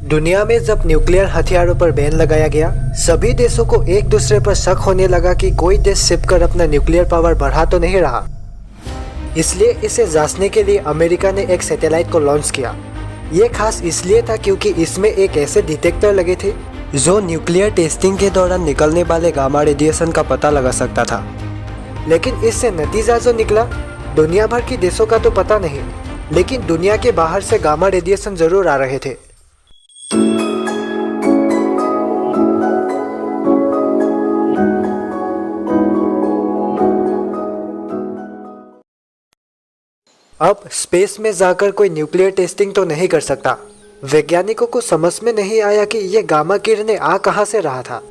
दुनिया में जब न्यूक्लियर हथियारों पर बैन लगाया गया, सभी देशों को एक दूसरे पर शक होने लगा कि कोई देश छिपकर अपना न्यूक्लियर पावर बढ़ा तो नहीं रहा। इसलिए इसे जांचने के लिए अमेरिका ने एक सैटेलाइट को लॉन्च किया। ये खास इसलिए था क्योंकि इसमें एक ऐसे डिटेक्टर लगे थे जो न्यूक्लियर टेस्टिंग के दौरान निकलने वाले गामा रेडिएशन का पता लगा सकता था। लेकिन इससे नतीजा जो निकला, दुनिया भर के देशों का तो पता नहीं, लेकिन दुनिया के बाहर से गामा रेडिएशन जरूर आ रहे थे। अब स्पेस में जाकर कोई न्यूक्लियर टेस्टिंग तो नहीं कर सकता। वैज्ञानिकों को समझ में नहीं आया कि यह गामा किरणें आ कहां से रहा था।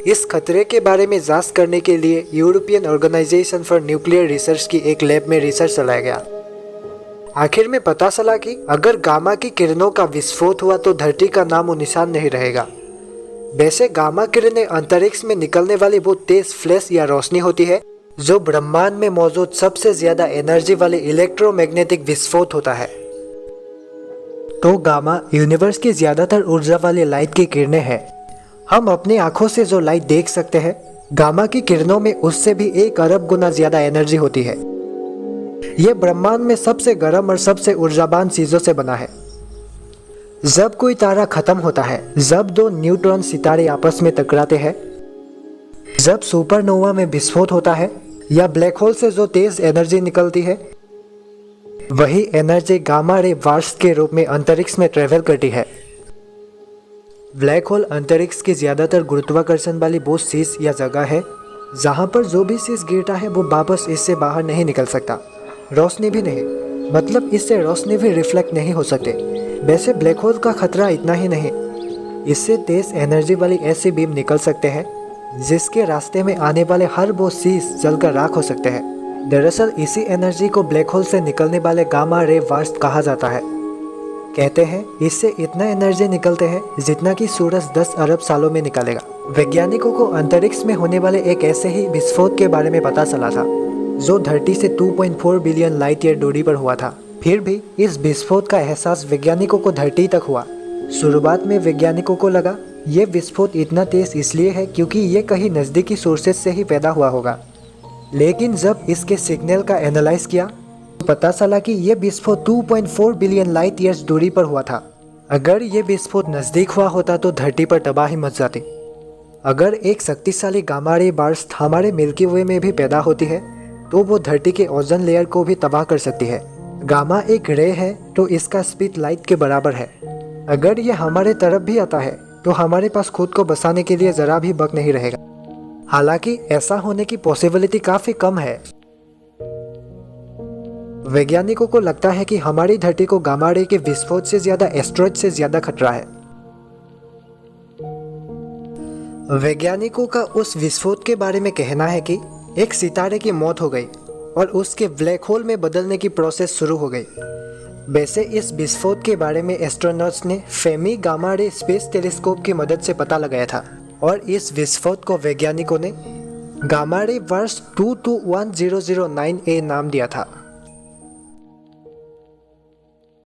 इस खतरे के बारे में जांच करने के लिए European organisation for nuclear research की एक लैब में रिसर्च चलाया गया। आखिर में पता चला कि अगर गामा की किरणों का विस्फोट हुआ तो धरती का नामो निशान नहीं रहेगा। वैसे गामा किरणें अंतरिक्ष में निकलने वाली वो तेज फ्लैश या रोशनी होती है जो ब्रह्मांड में मौजूद सबसे ज्यादा एनर्जी वाले इलेक्ट्रोमैग्नेटिक विस्फोट होता है। तो गामा यूनिवर्स की ज्यादातर ऊर्जा वाली लाइट की किरणें हैं। हम अपनी आंखों से जो लाइट देख सकते हैं, गामा की किरणों में उससे भी 1 अरब गुना ज्यादा एनर्जी होती है। यह ब्रह्मांड में सबसे गर्म और सबसे ऊर्जावान चीजों से बना है। जब कोई तारा खत्म होता है, जब 2 न्यूट्रॉन सितारे आपस में टकराते हैं, जब सुपरनोवा में विस्फोट होता है या ब्लैक होल से जो तेज एनर्जी निकलती है, वही एनर्जी गामा रे बर्स्ट के रूप में अंतरिक्ष में ट्रेवल करती है। ब्लैक होल अंतरिक्ष की ज्यादातर गुरुत्वाकर्षण वाली वो चीज या जगह है जहां पर जो भी चीज गिरता है वो वापस इससे बाहर नहीं निकल सकता। रोशनी भी नहीं, मतलब इससे रोशनी भी रिफ्लेक्ट नहीं हो सकते। वैसे ब्लैक होल का खतरा इतना ही नहीं, इससे तेज एनर्जी वाली ऐसी बीम निकल सकते हैं जिसके रास्ते में आने वाले हर वो चीज जलकर राख हो सकते हैं। दरअसल इसी एनर्जी को ब्लैक होल से निकलने वाले गामा रे बर्स्ट कहा जाता है। कहते हैं इससे इतना एनर्जी निकलते हैं जितना कि सूरज 10 अरब सालों में निकलेगा। वैज्ञानिकों को अंतरिक्ष में होने वाले एक ऐसे ही विस्फोट के बारे में पता चला था जो धरती से 2.4 बिलियन लाइट ईयर दूरी पर हुआ था। फिर भी इस विस्फोट का एहसास वैज्ञानिकों को धरती तक हुआ। शुरुआत में वैज्ञानिकों को लगा ये विस्फोट इतना तेज इसलिए है क्योंकि ये कहीं नज़दीकी सोर्सेज से ही पैदा हुआ होगा। लेकिन जब इसके सिग्नल का एनालाइज किया तो पता चला कि ये विस्फोट 2.4 बिलियन लाइट ईयर्स दूरी पर हुआ था। अगर ये विस्फोट नज़दीक हुआ होता तो धरती पर तबाही मच जाती। अगर एक शक्तिशाली गामा रे बर्स्ट हमारे मिल्की वे में भी पैदा होती है तो वो धरती के ओजोन लेयर को भी तबाह कर सकती है। गामा एक रे है तो इसका स्पीड लाइट के बराबर है। अगर ये हमारे तरफ भी आता है तो हमारे पास खुद को बचाने के लिए जरा भी वक्त नहीं रहेगा। हालांकि ऐसा होने की पॉसिबिलिटी काफी कम है। वैज्ञानिकों को लगता है कि हमारी धरती को गामा रे के विस्फोट से ज्यादा एस्ट्रॉइड से ज्यादा खतरा है। वैज्ञानिकों का उस विस्फोट के बारे में कहना है कि एक सितारे की मौत हो गई और उसके ब्लैक होल में बदलने की प्रोसेस शुरू हो गई। वैसे इस विस्फोट के बारे में एस्ट्रोनॉट्स ने फेमी गामा रे स्पेस टेलीस्कोप की मदद से पता लगाया था और इस विस्फोट को वैज्ञानिकों ने गामा रे बर्स्ट 221009A नाम दिया था।